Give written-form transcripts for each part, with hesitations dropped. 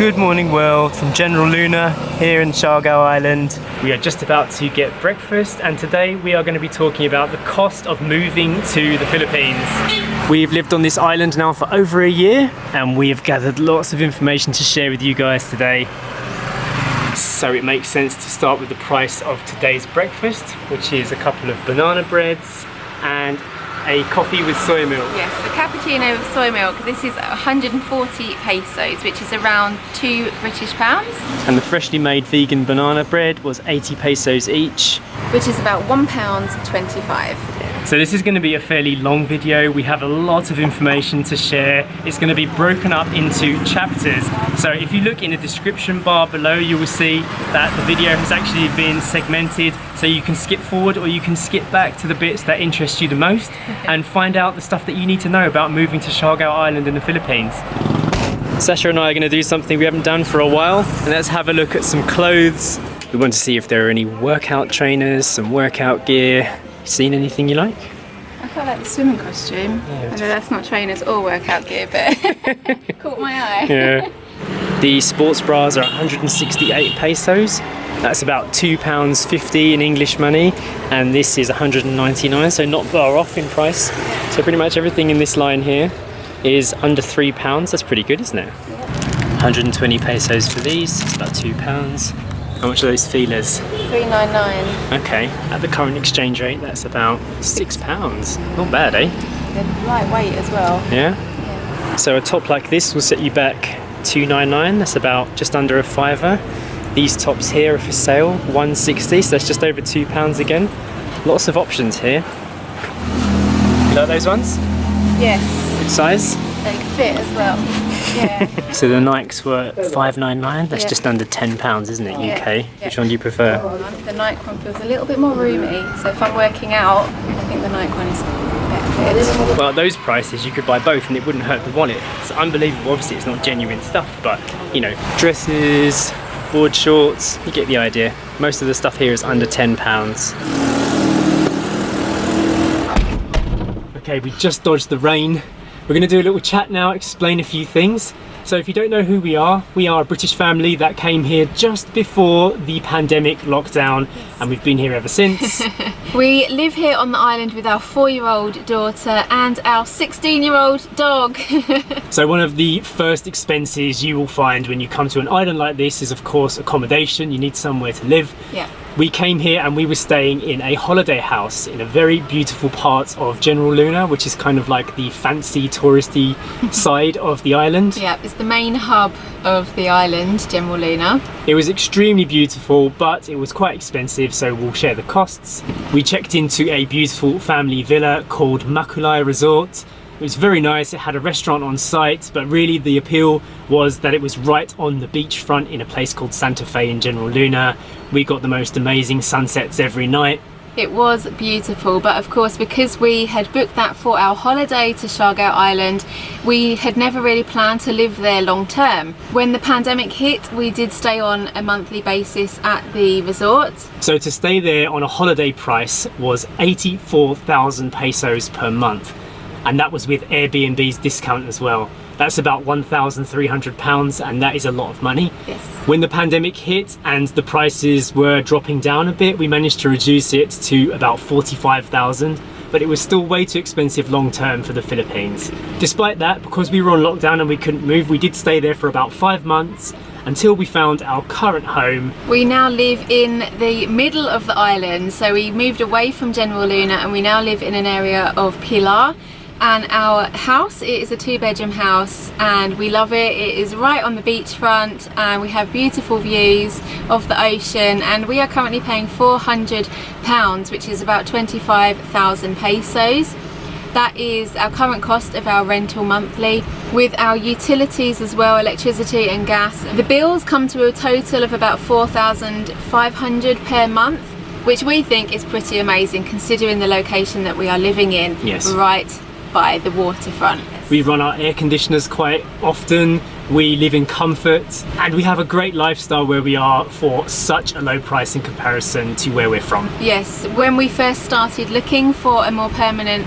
Good morning world, from General Luna here in Siargao Island. We are just about to get breakfast, and today we are going to be talking about the cost of moving to the Philippines. We've lived on this island now for over a year, and we have gathered lots of information to share with you guys today. So it makes sense to start with the price of today's breakfast, which is a couple of banana breads and a coffee with soy milk. Yes, a cappuccino with soy milk. This is 140 pesos, which is around £2 British. And the freshly made vegan banana bread was 80 pesos each, which is about £1.25. So this is going to be a fairly long video. We have a lot of information to share. It's going to be broken up into chapters. So if you look in the description bar below, you will see that the video has actually been segmented, so you can skip forward or you can skip back to the bits that interest you the most and find out the stuff that you need to know about moving to Siargao Island in the Philippines. Sasha and I are going to do something we haven't done for a while, and let's have a look at some clothes. We want to see if there are any workout trainers, some workout gear. Seen anything you like? I quite like the swimming costume. I know that's not trainers or workout gear, but caught my eye. Yeah. The sports bras are 168 pesos. That's about £2.50 in English money, and this is 199, so not far off in price. So pretty much everything in this line here is under £3. That's pretty good, isn't it? 120 pesos for these. It's about £2. How much are those feelers? $3.99. Okay, at the current exchange rate, that's about £6. Not bad, eh? They're lightweight as well. Yeah? So a top like this will set you back $2.99. That's about just under a fiver. These tops here are for sale, $1.60, so that's just over £2 again. Lots of options here. You like those ones? Yes. Good size? They fit as well. Yeah. So the Nikes were $5.99. That's just under £10, isn't it, UK? Yeah. Which one do you prefer? The Nike one feels a little bit more roomy, so if I'm working out, I think the Nike one is better fit. Well, at those prices you could buy both and it wouldn't hurt the wallet. It's unbelievable. Obviously it's not genuine stuff, but you know, dresses, board shorts, you get the idea. Most of the stuff here is under £10. Okay, we just dodged the rain. We're going to do a little chat now, explain a few things. So if you don't know who we are a British family that came here just before the pandemic lockdown, and we've been here ever since. We live here on the island with our 4-year-old daughter and our 16-year-old dog. So one of the first expenses you will find when you come to an island like this is of course accommodation. You need somewhere to live. Yeah. We came here and we were staying in a holiday house in a very beautiful part of General Luna, which is kind of like the fancy touristy side of the island. Yeah, it's the main hub of the island, General Luna. It was extremely beautiful, but it was quite expensive, so we'll share the costs. We checked into a beautiful family villa called Makulay Resort. It was very nice. It had a restaurant on site, but really the appeal was that it was right on the beachfront in a place called Santa Fe in General Luna. We got the most amazing sunsets every night. It was beautiful, but of course because we had booked that for our holiday to Siargao Island, we had never really planned to live there long term. When the pandemic hit, we did stay on a monthly basis at the resort. So to stay there on a holiday price was 84,000 pesos per month. And that was with Airbnb's discount as well. That's about £1,300, and that is a lot of money. Yes. When the pandemic hit and the prices were dropping down a bit, we managed to reduce it to about 45,000, but it was still way too expensive long term for the Philippines. Despite that, because we were on lockdown and we couldn't move, we did stay there for about 5 months until we found our current home. We now live in the middle of the island, so we moved away from General Luna and we now live in an area of Pilar. And our house, it is a 2-bedroom house and we love it. It is right on the beachfront and we have beautiful views of the ocean, and we are currently paying £400, which is about 25,000 pesos. That is our current cost of our rental monthly, with our utilities as well, electricity and gas. The bills come to a total of about 4,500 per month, which we think is pretty amazing considering the location that we are living in. Yes. Right by the waterfront. We run our air conditioners quite often, we live in comfort, and we have a great lifestyle where we are for such a low price in comparison to where we're from. Yes, when we first started looking for a more permanent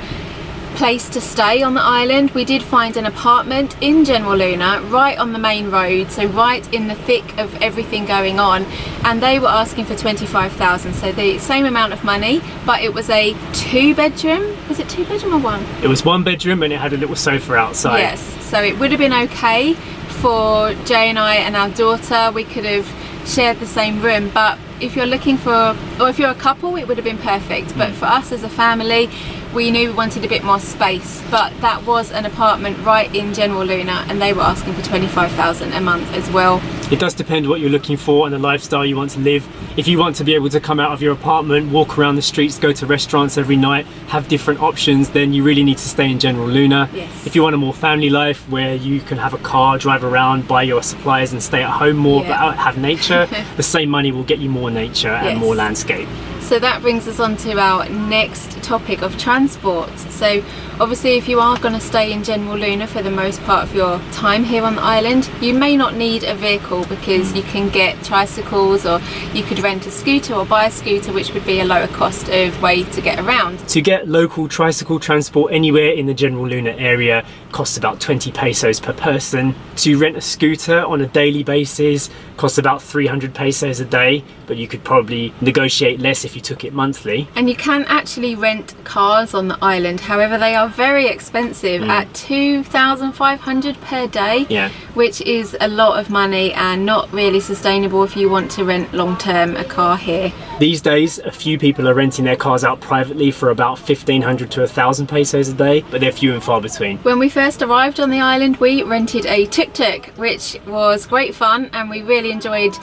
place to stay on the island, we did find an apartment in Jmayel right on the main road, so right in the thick of everything going on, and they were asking for 25,000, so the same amount of money, but it was a 2-bedroom. Was it 2-bedroom or 1? It was 1 bedroom and it had a little sofa outside. Yes, so it would have been okay for Jay and I and our daughter. We could have shared the same room, but if you're looking for, or if you're a couple, it would have been perfect, but for us as a family, we knew we wanted a bit more space. But that was an apartment right in Jmayel, and they were asking for 25,000 a month as well. It does depend what you're looking for and the lifestyle you want to live. If you want to be able to come out of your apartment, walk around the streets, go to restaurants every night, have different options, then you really need to stay in Jmayel. Yes. If you want a more family life where you can have a car, drive around, buy your supplies and stay at home more, but have nature, the same money will get you more nature and more landscape. So that brings us on to our next topic of transport. So obviously if you are going to stay in Jmayel for the most part of your time here on the island, you may not need a vehicle because you can get tricycles, or you could rent a scooter or buy a scooter, which would be a lower cost of way to get around. To get local tricycle transport anywhere in the Jmayel area costs about 20 pesos per person. To rent a scooter on a daily basis costs about 300 pesos a day, but you could probably negotiate less if you took it monthly. And you can actually rent cars on the island, however they are very expensive at 2,500 per day, which is a lot of money and not really sustainable if you want to rent long term a car here. These days a few people are renting their cars out privately for about 1,500 to 1,000 pesos a day, but they're few and far between. When we first arrived on the island, we rented a Tuk Tuk, which was great fun, and we really enjoyed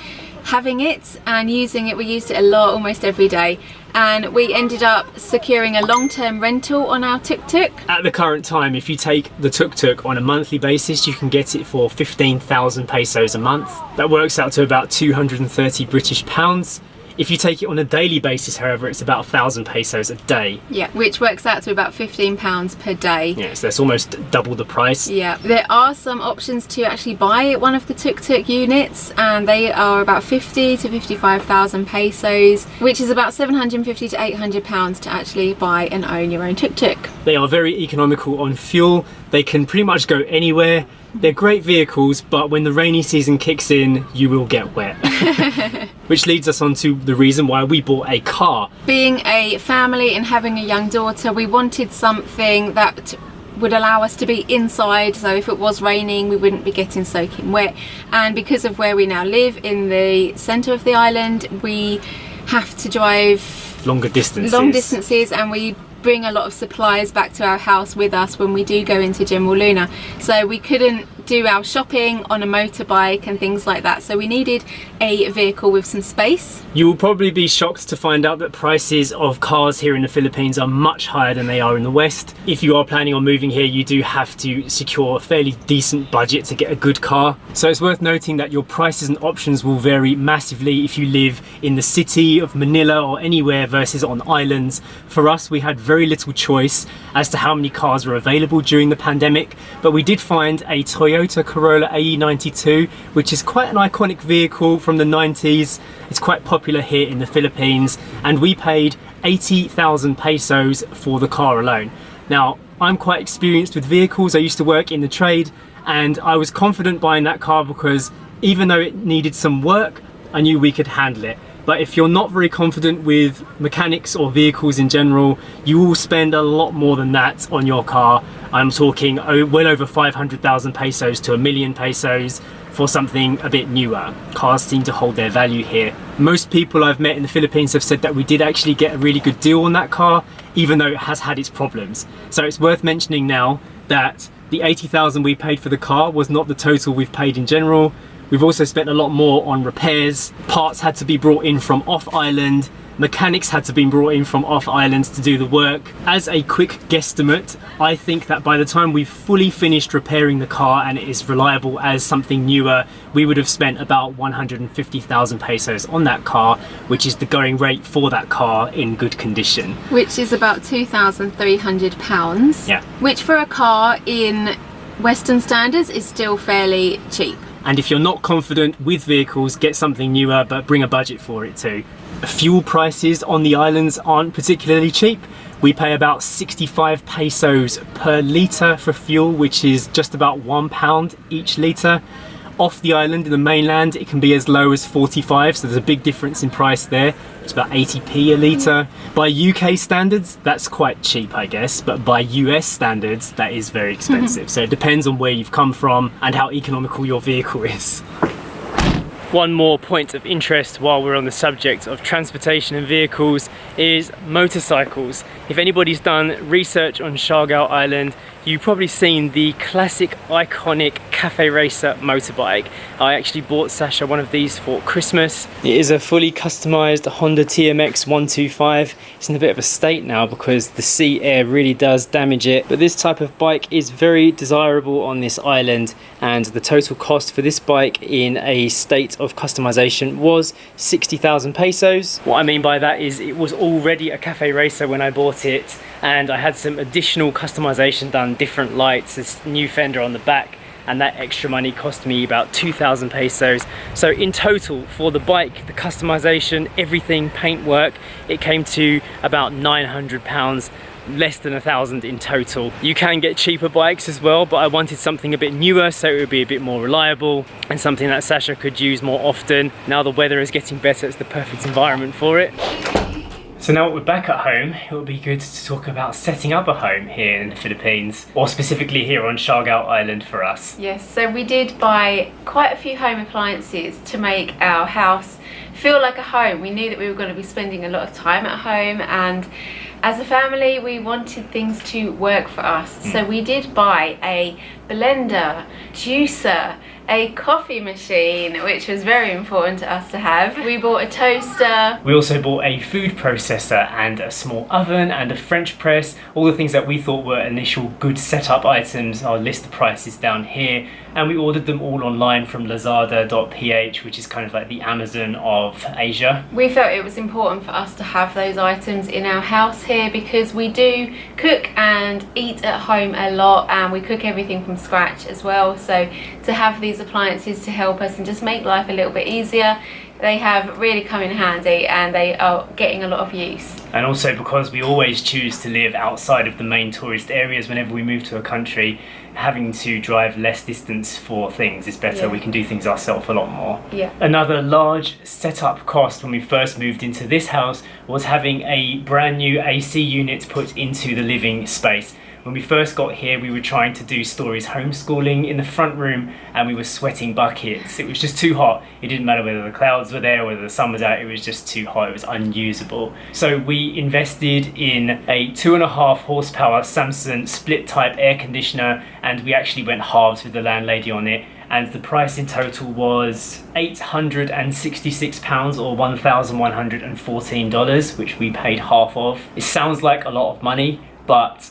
having it and using it. We used it a lot, almost every day, and we ended up securing a long-term rental on our Tuk Tuk. At the current time, if you take the Tuk Tuk on a monthly basis, you can get it for 15,000 pesos a month. That works out to about 230 British pounds. If you take it on a daily basis, however, it's about 1,000 pesos a day. Yeah, which works out to about £15 per day. Yeah, so that's almost double the price. Yeah, there are some options to actually buy one of the Tuk Tuk units, and they are about 50 to 55,000 pesos, which is about 750 to 800 pounds to actually buy and own your own Tuk Tuk. They are very economical on fuel. They can pretty much go anywhere. They're great vehicles, but when the rainy season kicks in, you will get wet. Which leads us on to the reason why we bought a car. Being a family and having a young daughter, we wanted something that would allow us to be inside, so if it was raining we wouldn't be getting soaking wet. And because of where we now live in the centre of the island, we have to drive long distances, and we bring a lot of supplies back to our house with us when we do go into Jmayel, so we couldn't do our shopping on a motorbike and things like that, so we needed a vehicle with some space. You will probably be shocked to find out that prices of cars here in the Philippines are much higher than they are in the West. If you are planning on moving here, you do have to secure a fairly decent budget to get a good car, so it's worth noting that your prices and options will vary massively if you live in the city of Manila or anywhere versus on islands. For us, we had very little choice as to how many cars were available during the pandemic, but we did find a Toyota Corolla AE92, which is quite an iconic vehicle from the 90s. It's quite popular here in the Philippines, and we paid 80,000 pesos for the car alone. Now, I'm quite experienced with vehicles. I used to work in the trade, and I was confident buying that car because even though it needed some work, I knew we could handle it. But if you're not very confident with mechanics or vehicles in general, you will spend a lot more than that on your car. I'm talking well over 500,000 pesos to 1 million pesos for something a bit newer. Cars seem to hold their value here. Most people I've met in the Philippines have said that we did actually get a really good deal on that car, even though it has had its problems. So it's worth mentioning now that the 80,000 we paid for the car was not the total we've paid in general. We've also spent a lot more on repairs. Parts had to be brought in from off island. Mechanics had to be brought in from off island to do the work. As a quick guesstimate, I think that by the time we've fully finished repairing the car and it is reliable as something newer, we would have spent about 150,000 pesos on that car, which is the going rate for that car in good condition. Which is about £2,300. Yeah. Which for a car in Western standards is still fairly cheap. And if you're not confident with vehicles, get something newer, but bring a budget for it too. Fuel prices on the islands aren't particularly cheap. We pay about 65 pesos per litre for fuel, which is just about £1 each litre. Off the island in the mainland, it can be as low as 45, so there's a big difference in price there. It's about 80p a litre. By UK standards, that's quite cheap, I guess, but by US standards, that is very expensive. So it depends on where you've come from and how economical your vehicle is. One more point of interest while we're on the subject of transportation and vehicles is motorcycles. If anybody's done research on Siargao Island, you've probably seen the classic iconic cafe racer motorbike. I actually bought Sacha one of these for Christmas. It is a fully customized Honda TMX 125. It's in a bit of a state now because the sea air really does damage it, but this type of bike is very desirable on this island, and the total cost for this bike in a state of customization was 60,000 pesos. What I mean by that is it was already a cafe racer when I bought it, and I had some additional customization done, different lights, this new fender on the back, and that extra money cost me about 2,000 pesos. So in total for the bike, the customization, everything, paintwork, it came to about £900, less than 1,000 in total. You can get cheaper bikes as well, but I wanted something a bit newer so it would be a bit more reliable and something that Sacha could use more often. Now the weather is getting better, it's the perfect environment for it. So now that we're back at home, it would be good to talk about setting up a home here in the Philippines, or specifically here on Siargao Island for us. Yes, so we did buy quite a few home appliances to make our house feel like a home. We knew that we were going to be spending a lot of time at home, and as a family we wanted things to work for us. So we did buy a blender, juicer, a coffee machine, which was very important to us to have. We bought a toaster. We also bought a food processor and a small oven and a French press, all the things that we thought were initial good setup items. I'll list the prices down here, and we ordered them all online from lazada.ph, which is kind of like the Amazon of Asia. We felt it was important for us to have those items in our house here because we do cook and eat at home a lot, and we cook everything from scratch as well. So to have these appliances to help us and just make life a little bit easier, they have really come in handy and they are getting a lot of use. And also because we always choose to live outside of the main tourist areas whenever we move to a country, having to drive less distance for things is better. We can do things ourselves a lot more. Another large setup cost when we first moved into this house was having a brand new AC unit put into the living space. When we first got here, we were trying to do Story's homeschooling in the front room and we were sweating buckets. It was just too hot. It didn't matter whether the clouds were there, whether the sun was out, it was just too hot. It was unusable. So we invested in a 2.5 horsepower Samsung split type air conditioner, and we actually went halves with the landlady on it. And the price in total was £866 or $1,114, which we paid half of. It sounds like a lot of money, but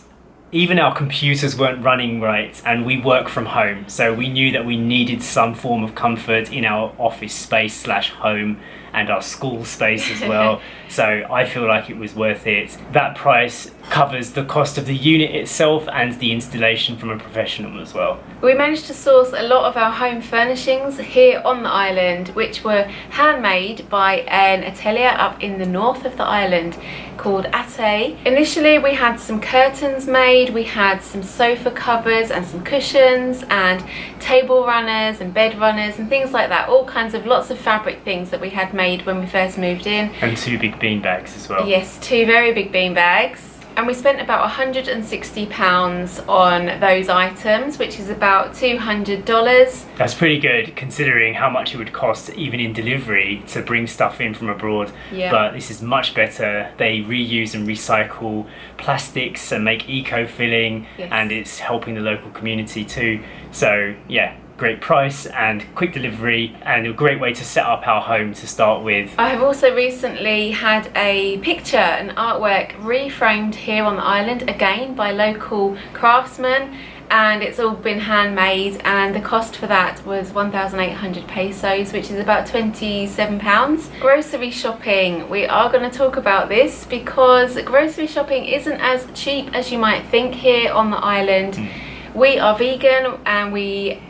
even our computers weren't running right, and we work from home, so we knew that we needed some form of comfort in our office space slash home and our school space as well. So I feel like it was worth it. That price covers the cost of the unit itself and the installation from a professional as well. We managed to source a lot of our home furnishings here on the island, which were handmade by an atelier up in the north of the island called ATE. Initially we had some curtains made, we had some sofa covers and some cushions and table runners and bed runners and things like that, all kinds of lots of fabric things that we had made when we first moved in. And 2 big bean bags as well. Yes, 2 very big bean bags. And we spent about £160 on those items, which is about $200. That's pretty good considering how much it would cost even in delivery to bring stuff in from abroad. But this is much better. They reuse and recycle plastics and make eco-filling, and it's helping the local community too. So yeah, great price and quick delivery, and a great way to set up our home to start with. I have also recently had a picture and artwork reframed here on the island, again by local craftsmen, and it's all been handmade, and the cost for that was 1,800 pesos, which is about £27. Grocery shopping, we are going to talk about this because grocery shopping isn't as cheap as you might think here on the island. We are vegan and we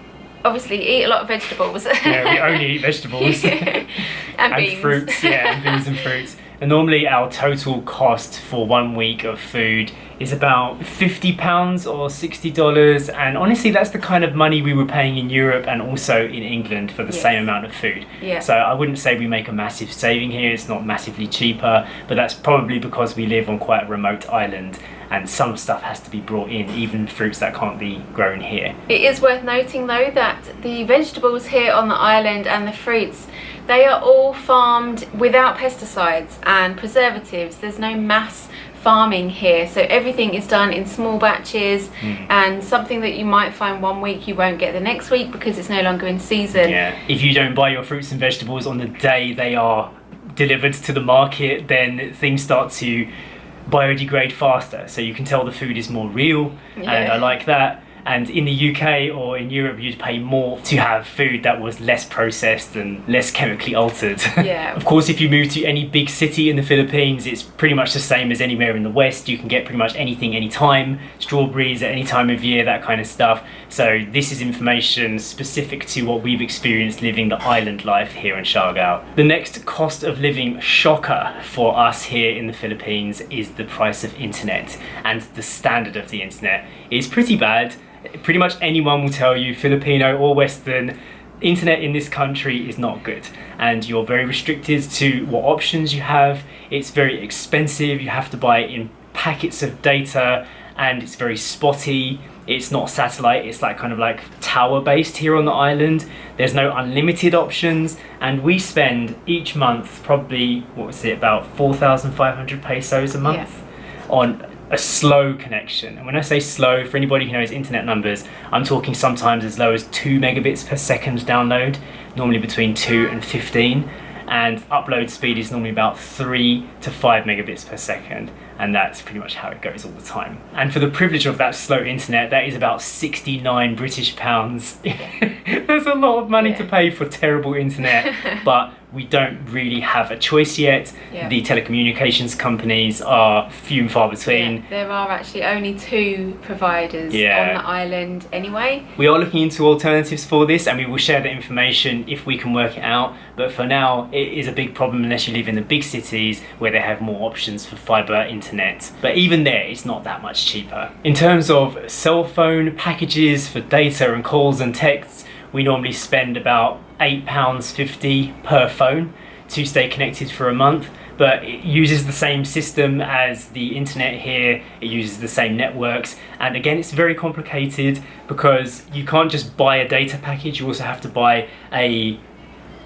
obviously eat a lot of vegetables. Yeah, we only eat vegetables. and beans. Fruits, and beans and fruits. And normally our total cost for 1 week of food is about £50 or $60, and honestly that's the kind of money we were paying in Europe and also in England for the same amount of food. So I wouldn't say we make a massive saving here. It's not massively cheaper, but that's probably because we live on quite a remote island and some stuff has to be brought in, even fruits that can't be grown here. It is worth noting though that the vegetables here on the island and the fruits, they are all farmed without pesticides and preservatives. There's no mass farming here, so everything is done in small batches, and something that you might find 1 week you won't get the next week because it's no longer in season. If you don't buy your fruits and vegetables on the day they are delivered to the market, then things start to biodegrade faster, so you can tell the food is more real, and I like that. And in the UK or in Europe, you'd pay more to have food that was less processed and less chemically altered. Of course, if you move to any big city in the Philippines, it's pretty much the same as anywhere in the West. You can get pretty much anything anytime, strawberries at any time of year, that kind of stuff. So this is information specific to what we've experienced living the island life here in Siargao. The next cost of living shocker for us here in the Philippines is the price of internet, and the standard of the internet is pretty bad. Pretty much anyone will tell you, Filipino or Western, internet in this country is not good, and you're very restricted to what options you have. It's very expensive. You have to buy it in packets of data, and it's very spotty. It's not satellite, it's like kind of like tower based here on the island. There's no unlimited options, and we spend each month probably, what was it, about 4,500 pesos a month on a slow connection. And when I say slow, for anybody who knows internet numbers, I'm talking sometimes as low as 2 megabits per second download, normally between 2 and 15, and upload speed is normally about 3 to 5 megabits per second, and that's pretty much how it goes all the time. And for the privilege of that slow internet, that is about 69 British pounds. There's a lot of money to pay for terrible internet, but we don't really have a choice yet. The telecommunications companies are few and far between. There are actually only 2 providers on the island anyway. We are looking into alternatives for this, and we will share the information if we can work it out, but for now it is a big problem unless you live in the big cities where they have more options for fibre internet. But even there, it's not that much cheaper. In terms of cell phone packages for data and calls and texts, we normally spend about £8.50 per phone to stay connected for a month, but it uses the same system as the internet here. It uses the same networks, and again it's very complicated because you can't just buy a data package, you also have to buy a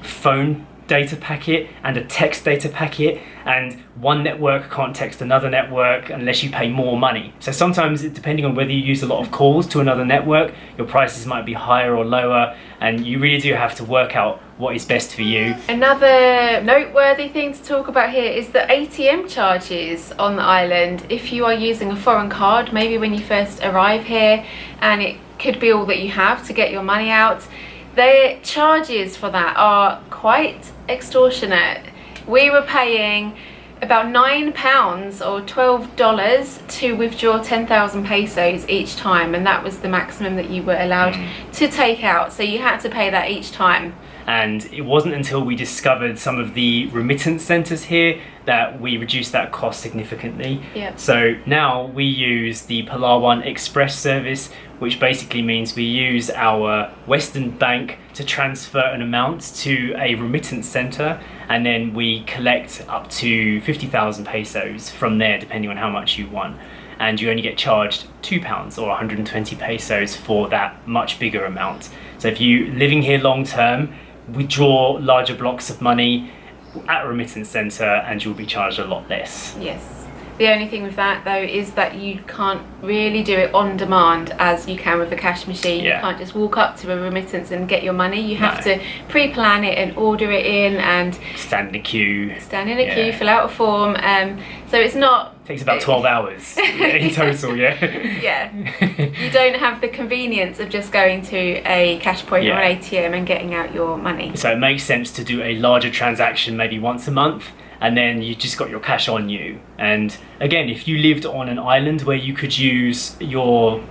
phone data packet and a text data packet, and one network can't text another network unless you pay more money. So sometimes, depending on whether you use a lot of calls to another network, your prices might be higher or lower, and you really do have to work out what is best for you. Another noteworthy thing to talk about here is the ATM charges on the island. If you are using a foreign card, maybe when you first arrive here, and it could be all that you have to get your money out, the charges for that are quite extortionate. We were paying about £9 or $12 to withdraw 10,000 pesos each time, and that was the maximum that you were allowed to take out, so you had to pay that each time. And it wasn't until we discovered some of the remittance centres here that we reduced that cost significantly. So now we use the Palawan Express service, which basically means we use our Western bank to transfer an amount to a remittance centre, and then we collect up to 50,000 pesos from there, depending on how much you want. And you only get charged £2 or 120 pesos for that much bigger amount. So if you're living here long term, withdraw larger blocks of money at a remittance centre and you'll be charged a lot less. The only thing with that though is that you can't really do it on demand as you can with a cash machine. You can't just walk up to a remittance and get your money. You have to pre-plan it and order it in and stand in a queue, fill out a form. So it's not... It takes about 12 hours in total, You don't have the convenience of just going to a cash point or an ATM and getting out your money. So it makes sense to do a larger transaction maybe once a month, and then you just got your cash on you. And again, if you lived on an island where you could use your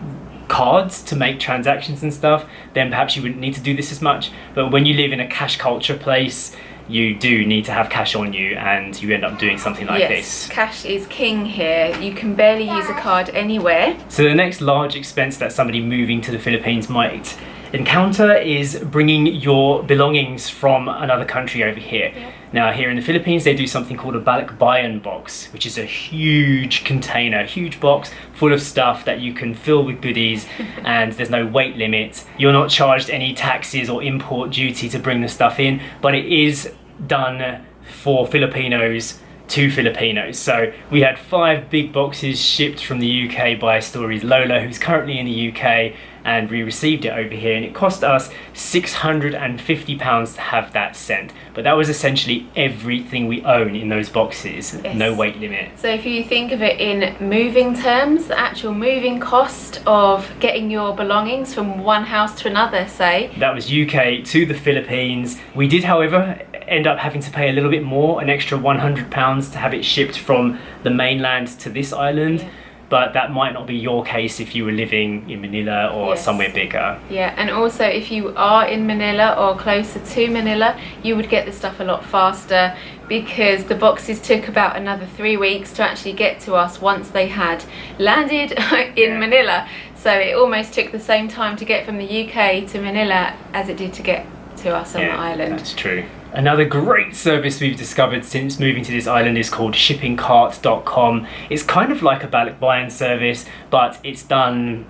cards to make transactions and stuff, then perhaps you wouldn't need to do this as much. But when you live in a cash culture place, you do need to have cash on you and you end up doing something like this. Cash is king here. You can barely use a card anywhere. So the next large expense that somebody moving to the Philippines might encounter is bringing your belongings from another country over here. Now here in the Philippines they do something called a balikbayan box, which is a huge container, a huge box full of stuff that you can fill with goodies and there's no weight limit. You're not charged any taxes or import duty to bring the stuff in, but it is done for Filipinos to Filipinos. So we had 5 big boxes shipped from the UK by Story's Lola, who's currently in the UK, and we received it over here and it cost us £650 to have that sent. But that was essentially everything we own in those boxes. No weight limit. So if you think of it in moving terms, the actual moving cost of getting your belongings from one house to another, say. That was UK to the Philippines. We did, however, end up having to pay a little bit more, an extra £100 to have it shipped from the mainland to this island. But that might not be your case if you were living in Manila or somewhere bigger. Yeah, and also if you are in Manila or closer to Manila, you would get the stuff a lot faster because the boxes took about another 3 weeks to actually get to us once they had landed in Manila. So it almost took the same time to get from the UK to Manila as it did to get to us on the island. That's true. Another great service we've discovered since moving to this island is called shippingcart.com. It's kind of like a balikbayan service, but it's done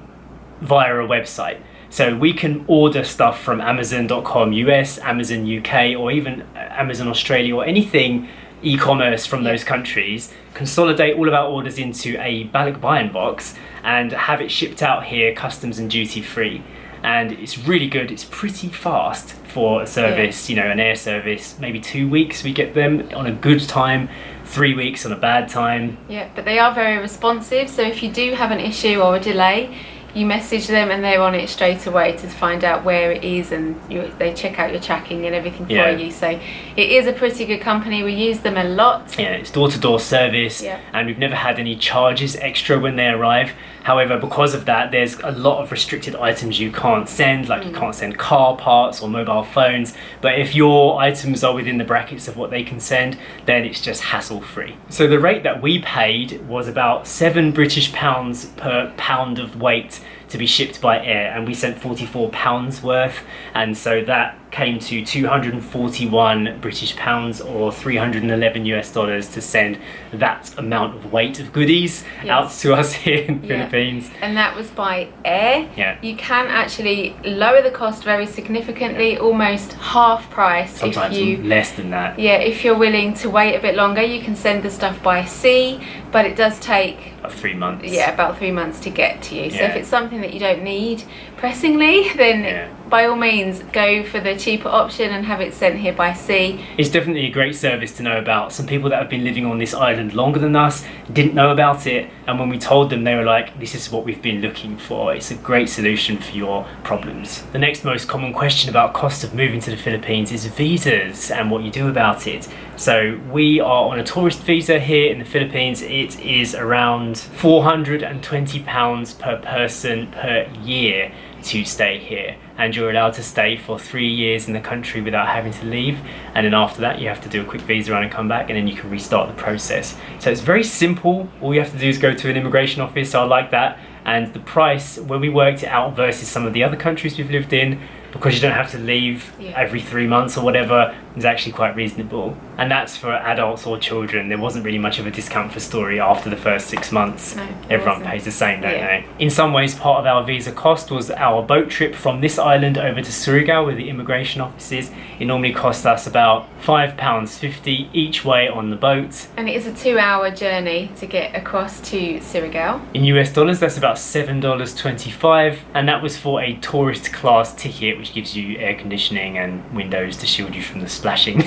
via a website. So we can order stuff from Amazon.com US, Amazon UK, or even Amazon Australia, or anything e-commerce from those countries, consolidate all of our orders into a balikbayan box and have it shipped out here customs and duty free. And it's really good. It's pretty fast for a service, you know, an air service. Maybe 2 weeks we get them on a good time, 3 weeks on a bad time. Yeah, but they are very responsive. So if you do have an issue or a delay, you message them and they're on it straight away to find out where it is, and they check out your tracking and everything for you. So it is a pretty good company. We use them a lot. Yeah, it's door-to-door service, and we've never had any charges extra when they arrive. However, because of that, there's a lot of restricted items you can't send, like you can't send car parts or mobile phones. But if your items are within the brackets of what they can send, then it's just hassle-free. So the rate that we paid was about £7 per pound of weight to be shipped by air, and we sent £44 worth, and so that came to 241 British pounds or 311 US dollars to send that amount of weight of goodies out to us here in the Philippines. And that was by air. You can actually lower the cost very significantly, almost half price. Sometimes if you, less than that. Yeah, if you're willing to wait a bit longer, you can send the stuff by sea, but it does take about 3 months. Yeah, about 3 months to get to you. So if it's something that you don't need pressingly, then by all means go for the cheaper option and have it sent here by sea. It's definitely a great service to know about. Some people that have been living on this island longer than us didn't know about it, and when we told them, they were like, this is what we've been looking for. It's a great solution for your problems. The next most common question about cost of moving to the Philippines is visas and what you do about it. So we are on a tourist visa here in the Philippines. It is around £420 per person per year to stay here, and you're allowed to stay for 3 years in the country without having to leave, and then after that you have to do a quick visa run and come back, and then you can restart the process. So it's very simple. All you have to do is go to an immigration office. So I like that. And the price, when we worked it out versus some of the other countries we've lived in, because you don't have to leave every 3 months or whatever, is actually quite reasonable. And that's for adults or children. There wasn't really much of a discount for Story after the first 6 months. No, everyone pays the same, don't they? In some ways, part of our visa cost was our boat trip from this island over to Siargao, where the immigration office is. It normally cost us about £5.50 each way on the boat. And it is a 2-hour journey to get across to Siargao. In US dollars, that's about $7.25, and that was for a tourist class ticket, which gives you air conditioning and windows to shield you from the splashing.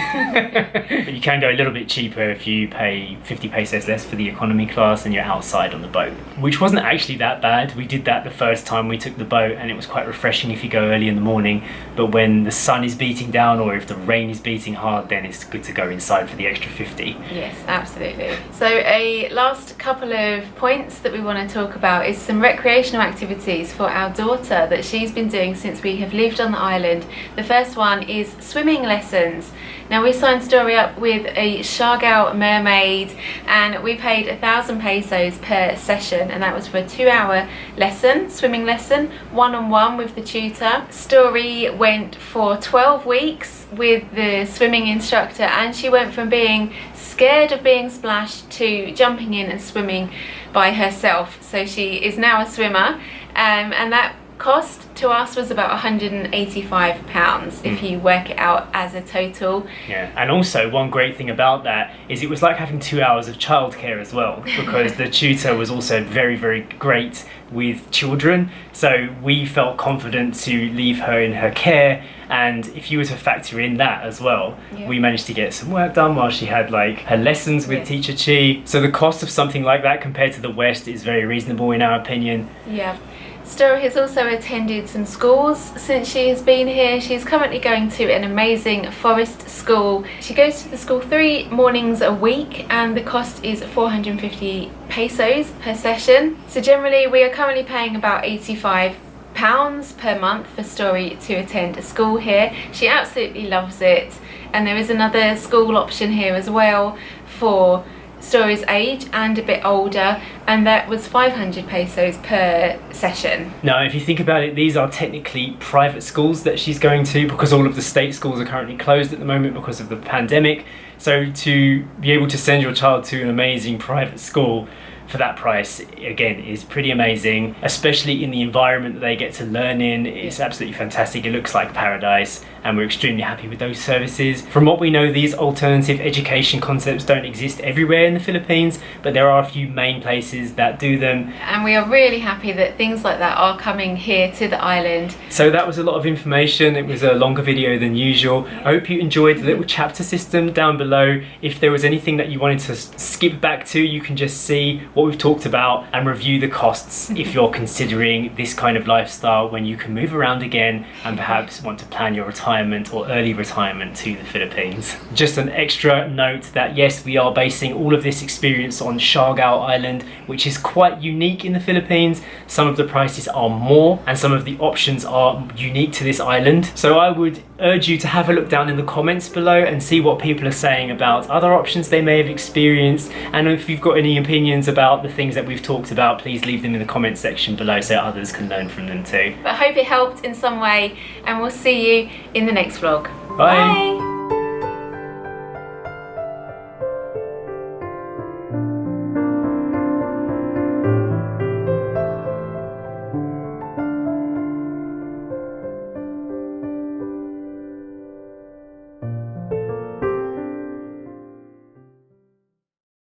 But you can go a little bit cheaper if you pay 50 pesos less for the economy class and you're outside on the boat, which wasn't actually that bad. We did that the first time we took the boat, and it was quite refreshing if you go early in the morning. But when the sun is beating down or if the rain is beating hard, then it's good to go inside for the extra 50. Yes, absolutely. So a last couple of points that we want to talk about is some recreational activities for our daughter that she's been doing since we have lived on on the island. The first one is swimming lessons. Now we signed Story up with a Siargao mermaid and we paid 1,000 pesos per session, and that was for a 2-hour lesson, swimming lesson, one-on-one with the tutor. Story went for 12 weeks with the swimming instructor, and she went from being scared of being splashed to jumping in and swimming by herself. So she is now a swimmer, and that cost to us was about £185 if you work it out as a total. Yeah, and also one great thing about that is it was like having 2 hours of childcare as well, because the tutor was also very, very great with children, so we felt confident to leave her in her care. And if you were to factor in that as well, we managed to get some work done while she had like her lessons with Teacher Chi. So the cost of something like that compared to the West is very reasonable in our opinion. Yeah. Story has also attended some schools since she has been here. She's currently going to an amazing forest school. She goes to the school 3 mornings a week, and the cost is 450 pesos per session. So generally we are currently paying about £85 per month for Story to attend a school here. She absolutely loves it, and there is another school option here as well for Story's age and a bit older, and that was 500 pesos per session. Now if you think about it, these are technically private schools that she's going to, because all of the state schools are currently closed at the moment because of the pandemic. So to be able to send your child to an amazing private school for that price, again, is pretty amazing, especially in the environment that they get to learn in. It's absolutely fantastic. It looks like paradise, and we're extremely happy with those services. From what we know, these alternative education concepts don't exist everywhere in the Philippines, but there are a few main places that do them. And we are really happy that things like that are coming here to the island. So that was a lot of information. It was a longer video than usual. I hope you enjoyed the little chapter system down below. If there was anything that you wanted to skip back to, you can just see what we've talked about and review the costs if you're considering this kind of lifestyle when you can move around again and perhaps want to plan your retirement or early retirement to the Philippines. Just an extra note that yes, we are basing all of this experience on Siargao Island, which is quite unique in the Philippines. Some of the prices are more and some of the options are unique to this island. So I would urge you to have a look down in the comments below and see what people are saying about other options they may have experienced, and if you've got any opinions about the things that we've talked about, please leave them in the comment section below so others can learn from them too. But I hope it helped in some way, and we'll see you in the next vlog. Bye.